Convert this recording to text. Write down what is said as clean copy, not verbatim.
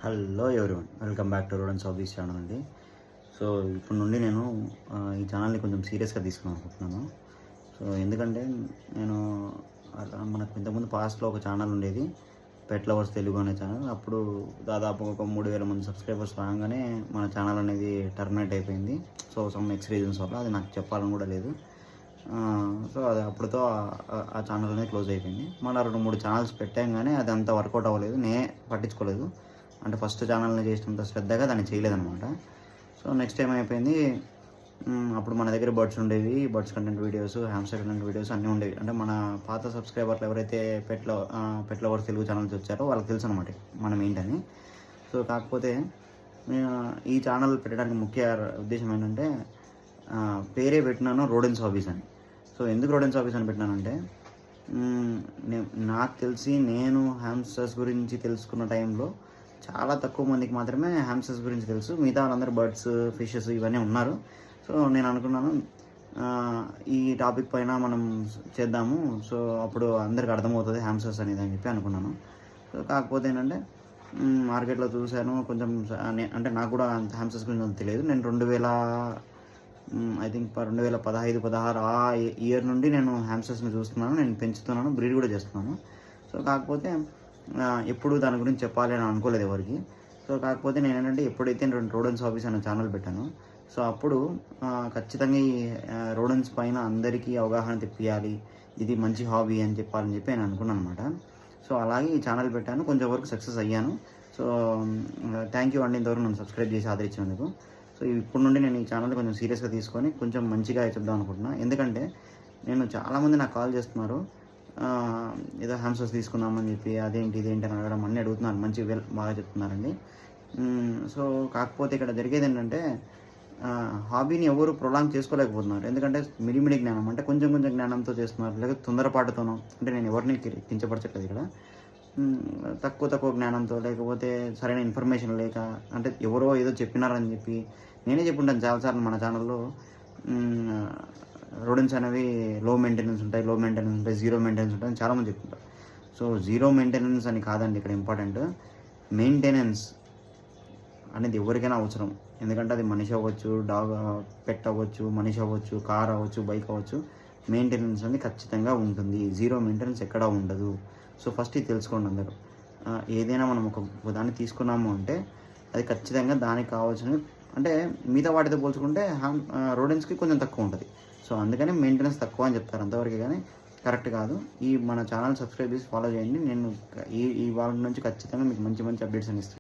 Hello everyone, welcome back to Rodans hobbies channel అండి. So ఇప్పుడు నుండి నేను ఈ ఛానల్ని కొంచెం సీరియస్గా తీసుకుని అనుకుంటున్నాను. సో ఎందుకంటే నేను మనకు ఇంతకుముందు పాస్ట్లో ఒక ఛానల్ ఉండేది, పెట్ లవర్స్ తెలుగు అనే ఛానల్. అప్పుడు దాదాపు ఒక 3000 మంది సబ్స్క్రైబర్స్ రాగానే మన ఛానల్ అనేది టర్మినేట్ అయిపోయింది. సో సమ్ ఎక్స్ రీజన్స్ వల్ల అది నాకు చెప్పాలని కూడా లేదు. సో అది అప్పుడుతో ఆ ఛానల్ అనేది క్లోజ్ అయిపోయింది. మళ్ళీ 2-3 ఛానల్స్ పెట్టాం కానీ అది అంత వర్కౌట్ అవ్వలేదు, పట్టించుకోలేదు. అంటే ఫస్ట్ ఛానల్ని చేసినంత శ్రద్ధగా దాన్ని చేయలేదన్నమాట. సో నెక్స్ట్ ఏమైపోయింది, అప్పుడు మన దగ్గర బర్డ్స్ ఉండేవి, birds content videos, hamster content videos అన్నీ ఉండేవి. అంటే మన పాత సబ్స్క్రైబర్లు ఎవరైతే పెట్ లవర్స్ తెలుగు ఛానల్స్ వచ్చారో వాళ్ళకి తెలుసు అనమాట మనం ఏంటని. సో కాకపోతే ఈ ఛానల్ పెట్టడానికి ముఖ్య ఉద్దేశం ఏంటంటే, పేరే పెట్టినాను రోడెన్స్ హాబీస్ అని. సో ఎందుకు రోడెన్స్ హాబీస్ అని పెట్టినానంటే, నాకు తెలిసి నేను హ్యామ్స్టర్స్ గురించి తెలుసుకున్న టైంలో చాలా తక్కువ మందికి మాత్రమే హ్యామ్స్టర్స్ గురించి తెలుసు. మిగతా వాళ్ళందరూ బర్డ్స్, ఫిషెస్ ఇవన్నీ ఉన్నారు. సో నేను అనుకున్నాను ఈ టాపిక్ పైన మనం చేద్దాము, సో అప్పుడు అందరికి అర్థమవుతుంది హ్యామ్స్టర్స్ అనేది అని చెప్పి అనుకున్నాను. సో కాకపోతే ఏంటంటే మార్కెట్లో చూశాను కొంచెం, అంటే నాకు కూడా హ్యామ్స్టర్స్ గురించి తెలియదు. నేను 2015-16 ఆ ఇయర్ నుండి నేను హ్యామ్స్టర్స్ని చూస్తున్నాను, నేను పెంచుతున్నాను, బ్రీడ్ కూడా చేస్తున్నాను. సో కాకపోతే ఎప్పుడు దాని గురించి చెప్పాలి అని అనుకోలేదు ఎవరికి. సో కాకపోతే నేను ఏంటంటే ఎప్పుడైతే రోడెన్స్ హాబీస్ అనే ఛానల్ పెట్టాను, సో అప్పుడు ఖచ్చితంగా ఈ రోడెన్స్ పైన అందరికీ అవగాహన తెప్పియాలి, ఇది మంచి హాబీ అని చెప్పాలని నేను అనుకున్నాను అనమాట. సో అలాగే ఈ ఛానల్ పెట్టాను, కొంచెం వరకు సక్సెస్ అయ్యాను. సో థ్యాంక్ యూ అండి ఇంతవరకు నన్ను సబ్స్క్రైబ్ చేసి ఆదరించినందుకు. సో ఇప్పుడు నుండి నేను ఈ ఛానల్ కొంచెం సీరియస్గా తీసుకొని కొంచెం మంచిగా చెప్దాం అనుకుంటున్నాను. ఎందుకంటే నేను చాలామంది నాకు కాల్ చేస్తున్నారు, ఏదో హ్యామ్స్టర్స్ తీసుకుందామని చెప్పి అదేంటి ఇదేంటి అని అడగడం అన్నీ అడుగుతున్నారు, మంచి బాగా చెప్తున్నారండి. సో కాకపోతే ఇక్కడ జరిగేది ఏంటంటే, హాబీని ఎవరు ప్రొలాంగ్ చేసుకోలేకపోతున్నారు. ఎందుకంటే మిడిమిడి జ్ఞానం, అంటే కొంచెం కొంచెం జ్ఞానంతో చేస్తున్నారు, లేకపోతే తొందరపాటుతోనో, అంటే నేను ఎవరిని కించపరచట్లేదు ఇక్కడ, తక్కువ జ్ఞానంతో, లేకపోతే సరైన ఇన్ఫర్మేషన్ లేక, అంటే ఎవరో ఏదో చెప్పినారని చెప్పి. నేనే చెప్పుంటాను చాలాసార్లు మన ఛానల్లో, రోడెన్స్ అనేవి లో మెయింటెనెన్స్ ఉంటాయి, జీరో మెయింటెనెన్స్ ఉంటాయి అని చాలామంది చెప్తుంటారు. సో జీరో మెయింటెనెన్స్ అని కాదండి ఇక్కడ ఇంపార్టెంట్, మెయింటెనెన్స్ అనేది ఎవరికైనా అవసరం. ఎందుకంటే అది మనిషి అవ్వచ్చు, పెట్ అవ్వచ్చు, మనిషి అవ్వచ్చు, కార్ అవ్వచ్చు, బైక్ అవ్వచ్చు, మెయింటెనెన్స్ అనేది ఖచ్చితంగా ఉంటుంది. జీరో మెయింటెనెన్స్ ఎక్కడా ఉండదు. సో ఫస్ట్ ఇది తెలుసుకోండి అందరూ. ఏదైనా మనం ఒక దాన్ని తీసుకున్నాము అంటే అది ఖచ్చితంగా దానికి కావాల్సిన, అంటే మిగతా వాటితో పోల్చుకుంటే రోడెన్స్కి కొంచెం తక్కువ ఉంటుంది. సో అందుకని మెయింటెనెన్స్ తక్కువ అని చెప్తారు, అంతవరకు కానీ కరెక్ట్ కాదు. మన ఛానల్ సబ్స్క్రైబ్ చేసి ఫాలో చేయండి. నేను ఈ వాళ్ళ నుంచి ఖచ్చితంగా మీకు మంచి అప్డేట్స్ అని ఇస్తాను.